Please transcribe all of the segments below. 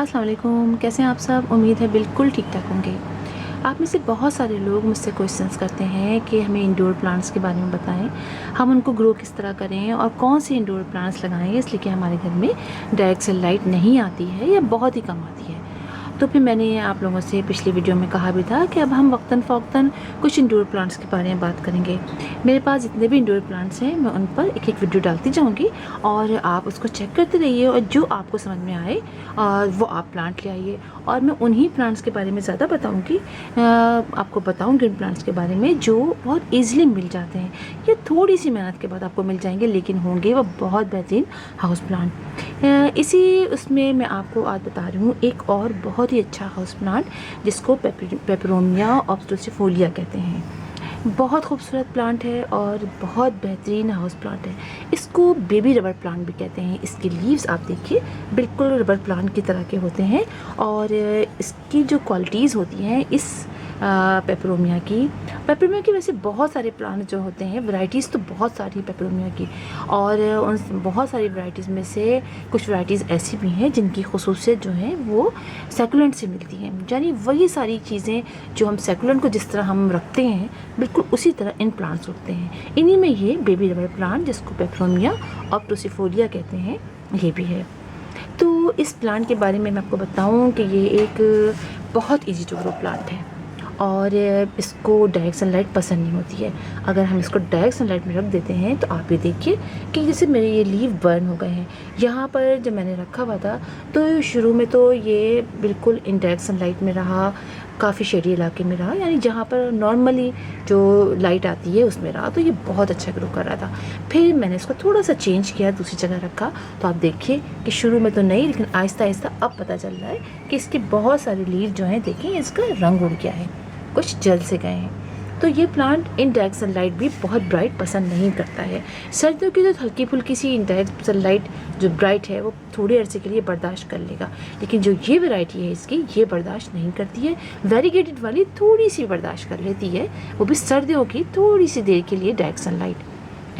अस्सलाम वालेकुम, कैसे हैं आप सब। उम्मीद है बिल्कुल ठीक ठाक होंगे। आप में से बहुत सारे लोग मुझसे क्वेश्चंस करते हैं कि हमें इंडोर प्लांट्स के बारे में बताएं, हम उनको ग्रो किस तरह करें और कौन से इंडोर प्लांट्स लगाएं, इसलिए कि हमारे घर में डायरेक्ट सनलाइट नहीं आती है या बहुत ही कम आती है। तो फिर मैंने आप लोगों से पिछली वीडियो में कहा भी था कि अब हम वक्तन फ़ौक्तन कुछ इंडोर प्लांट्स के बारे में बात करेंगे। मेरे पास जितने भी इंडोर प्लांट्स हैं मैं उन पर एक एक वीडियो डालती जाऊंगी और आप उसको चेक करते रहिए और जो आपको समझ में आए वो आप प्लांट ले आइए। और मैं उन्हीं प्लांट्स के बारे में ज़्यादा बताऊंगी, आपको बताऊंगी उन प्लांट्स के बारे में जो बहुत ईजिली मिल जाते हैं या थोड़ी सी मेहनत के बाद आपको मिल जाएंगे, लेकिन होंगे वो बहुत बेहतरीन हाउस प्लांट। इसी उसमें मैं आपको आज बता रही हूँ एक और बहुत ही अच्छा हाउस प्लांट जिसको पेपरोमिया ऑब्स्ट्रोसिफोलिया कहते हैं। बहुत खूबसूरत प्लांट है और बहुत बेहतरीन हाउस प्लांट है। इसको बेबी रबर प्लांट भी कहते हैं। इसके लीव्स आप देखिए बिल्कुल रबर प्लांट की तरह के होते हैं और इसकी जो क्वालिटीज़ होती हैं इस पेपरोमिया की वैसे बहुत सारे प्लांट जो होते हैं, वैरायटीज़ तो बहुत सारी पेपरोमिया की, और उन बहुत सारी वैरायटीज़ में से कुछ वैरायटीज़ ऐसी भी हैं जिनकी खसूसियत जो है वो सैकुलेंट से मिलती हैं। यानी वही सारी चीज़ें जो हम सैकुलेंट को जिस तरह हम रखते हैं बिल्कुल उसी तरह इन प्लांट्स उगते हैं। इन्हीं में ये बेबी रबर प्लांट जिसको पेपरोमिया ऑब्स्ट्रोसिफोलिया कहते हैं ये भी है। तो इस प्लांट के बारे में मैं आपको बताऊं कि ये एक बहुत इजी टू ग्रो प्लांट है और इसको डायरेक्ट सनलाइट पसंद नहीं होती है। अगर हम इसको डायरेक्ट सनलाइट में रख देते हैं तो आप ये देखिए कि जैसे मेरे ये लीव बर्न हो गए हैं। यहाँ पर जब मैंने रखा हुआ था तो शुरू में तो ये बिल्कुल इनडायरेक्ट सनलाइट में रहा, काफ़ी शेडी इलाके में रहा, यानी जहाँ पर नॉर्मली जो लाइट आती है उसमें रहा, तो ये बहुत अच्छा ग्रो कर रहा था। फिर मैंने इसको थोड़ा सा चेंज किया, दूसरी जगह रखा, तो आप देखिए कि शुरू में तो नहीं, लेकिन आहिस्ता आहिस्ता अब पता चल रहा है कि इसके बहुत सारे लीव जो हैं देखिए इसका रंग उड़ गया है, कुछ जल से गए हैं। तो ये प्लांट इनडायरेक्ट सनलाइट भी बहुत ब्राइट पसंद नहीं करता है। सर्दियों की तो हल्की फुल्की सी इनडायरेक्ट सनलाइट जो ब्राइट है वो थोड़े अरसे के लिए बर्दाश्त कर लेगा, लेकिन जो ये वैरायटी है इसकी ये बर्दाश्त नहीं करती है। वेरीगेटेड वाली थोड़ी सी बर्दाश्त कर लेती है, वो भी सर्दियों की थोड़ी सी देर के लिए डायरेक्ट सनलाइट,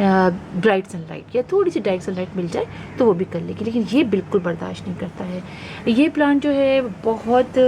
ब्राइट सनलाइट या थोड़ी सी डायरेक्ट सनलाइट मिल जाए तो वो भी कर लेगी, लेकिन ये बिल्कुल बर्दाश्त नहीं करता है। ये प्लांट जो है बहुत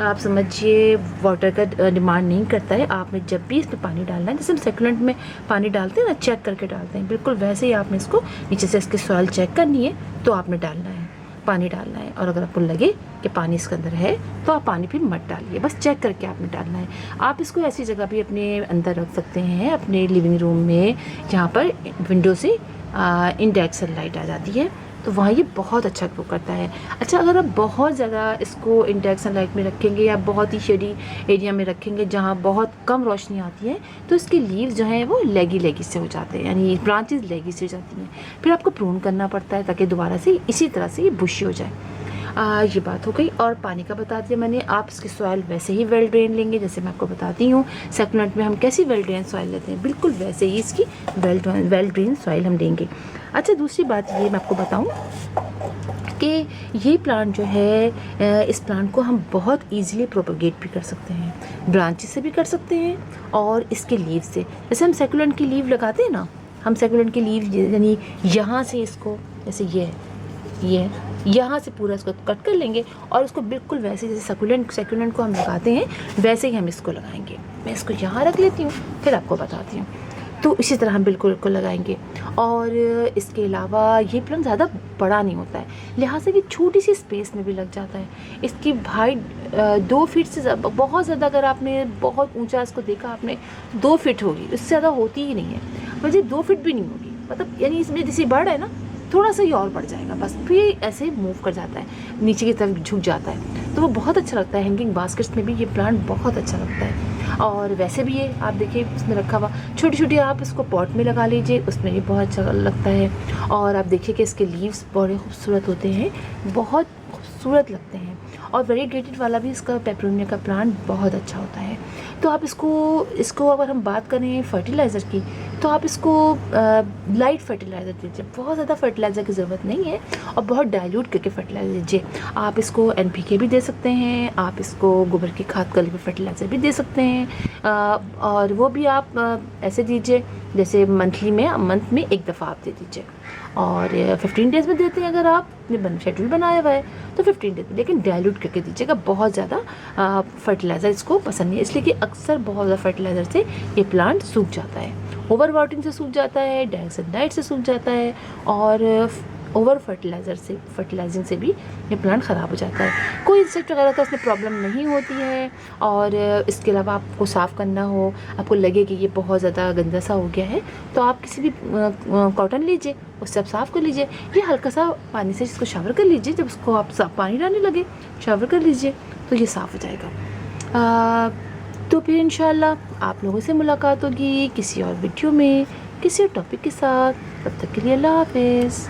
आप समझिए वाटर का डिमांड नहीं करता है। आपने जब भी इसमें पानी डालना है, जैसे हम सेकुलेंट में पानी डालते हैं ना, चेक करके डालते हैं, बिल्कुल वैसे ही आपने इसको नीचे से इसकी सॉइल चेक करनी है तो आपने डालना है, पानी डालना है। और अगर आपको लगे कि पानी इसके अंदर है तो आप पानी फिर मत डालिए, बस चेक करके आपने डालना है। आप इसको ऐसी जगह भी अपने अंदर रख सकते हैं, अपने लिविंग रूम में जहाँ पर विंडो से इनडायरेक्ट सनलाइट आ जाती है, तो वहाँ ये बहुत अच्छा ग्रो करता है। अच्छा, अगर आप बहुत ज़्यादा इसको इनडायरेक्ट सनलाइट में रखेंगे या बहुत ही शेडी एरिया में रखेंगे जहाँ बहुत कम रोशनी आती है तो इसके लीव्स जो हैं वो लेगी से हो जाते हैं, यानी ब्रांचेस लेगी से हो जाती हैं। फिर आपको प्रून करना पड़ता है ताकि दोबारा से इसी तरह से ये बुशी हो जाए। ये बात हो गई। और पानी का बता दिया मैंने। आप इसकी सॉइल वैसे ही वेल ड्रेन लेंगे, जैसे मैं आपको बताती हूँ सेकुलेंट में हम कैसी वेल ड्रेन सॉइल लेते हैं, बिल्कुल वैसे ही इसकी वेल ड्रेन सॉइल हम लेंगे। अच्छा, दूसरी बात ये मैं आपको बताऊँ कि ये प्लांट जो है इस प्लांट को हम बहुत ईजिली प्रोपोगेट भी कर सकते हैं, ब्रांचेस से भी कर सकते हैं और इसके लीव से। जैसे हम सेकुलेंट की लीव लगाते हैं ना, हम सेकुलेंट की लीव यानी यहाँ से इसको, जैसे ये यहाँ से पूरा इसको कट कर लेंगे और उसको बिल्कुल वैसे जैसे सेकुलेंट को हम लगाते हैं वैसे ही हम इसको लगाएंगे। मैं इसको यहाँ रख लेती हूँ फिर आपको बताती हूँ। तो इसी तरह हम बिल्कुल इसको लगाएंगे। और इसके अलावा ये प्लांट ज़्यादा बड़ा नहीं होता है, लिहाजा कि छोटी सी स्पेस में भी लग जाता है। इसकी हाइट 2 फीट से बहुत ज़्यादा, अगर आपने बहुत ऊंचा इसको देखा आपने 2 फीट होगी, इससे ज़्यादा होती ही नहीं है। मुझे 2 फीट भी नहीं होगी, मतलब यानी इसमें जैसे बढ़ है ना थोड़ा सा ही और बढ़ जाएगा, बस फिर ऐसे मूव कर जाता है, नीचे की तरफ झुक जाता है, तो वो बहुत अच्छा लगता है। हैंगिंग बास्केट्स में भी ये प्लांट बहुत अच्छा लगता है। और वैसे भी ये आप देखिए इसमें रखा हुआ छोटी छोटी, आप इसको पॉट में लगा लीजिए, उसमें भी बहुत अच्छा लगता है। और आप देखिए कि इसके लीव्स बड़े खूबसूरत होते हैं, बहुत खूबसूरत लगते हैं। और वेरीगेटेड वाला भी इसका पेपरोमिया का प्लांट बहुत अच्छा होता है। तो आप इसको अगर हम बात करें फर्टिलाइज़र की, तो आप इसको लाइट फर्टिलाइज़र दीजिए, बहुत ज़्यादा फर्टिलाइज़र की ज़रूरत नहीं है, और बहुत डाइल्यूट करके फर्टिलाइज़र दीजिए। आप इसको NPK भी दे सकते हैं, आप इसको गोबर की खाद का फर्टिलाइज़र भी दे सकते हैं, और वो भी आप ऐसे दीजिए जैसे मंथ में एक दफ़ा आप दे दीजिए, और 15 डेज़ में देते हैं अगर आपने शेड्यूल बनाया हुआ है तो 15 डेज़ में, लेकिन डाइल्यूट करके दीजिएगा। बहुत ज़्यादा फर्टिलाइज़र इसको पसंद नहीं है, इसलिए कि अक्सर बहुत ज़्यादा फर्टिलाइज़र से ये प्लांट सूख जाता है। ओवर वाटरिंग से सूख जाता है, डाइट से सूख जाता है, और ओवर फर्टिलाइजिंग से भी ये प्लांट ख़राब हो जाता है। कोई इंसेक्ट वगैरह का इसमें प्रॉब्लम नहीं होती है। और इसके अलावा आपको साफ़ करना हो, आपको लगे कि ये बहुत ज़्यादा गंदा सा हो गया है, तो आप किसी भी कॉटन लीजिए, उससे आप साफ़ कर लीजिए, या हल्का सा पानी से इसको शावर कर लीजिए। जब उसको आप साफ पानी डालने लगे, शावर कर लीजिए, तो ये साफ़ हो जाएगा। तो फिर इंशाल्लाह आप लोगों से मुलाकात होगी किसी और वीडियो में, किसी और टॉपिक के साथ। तब तक के लिए अल्लाह हाफ़िज़।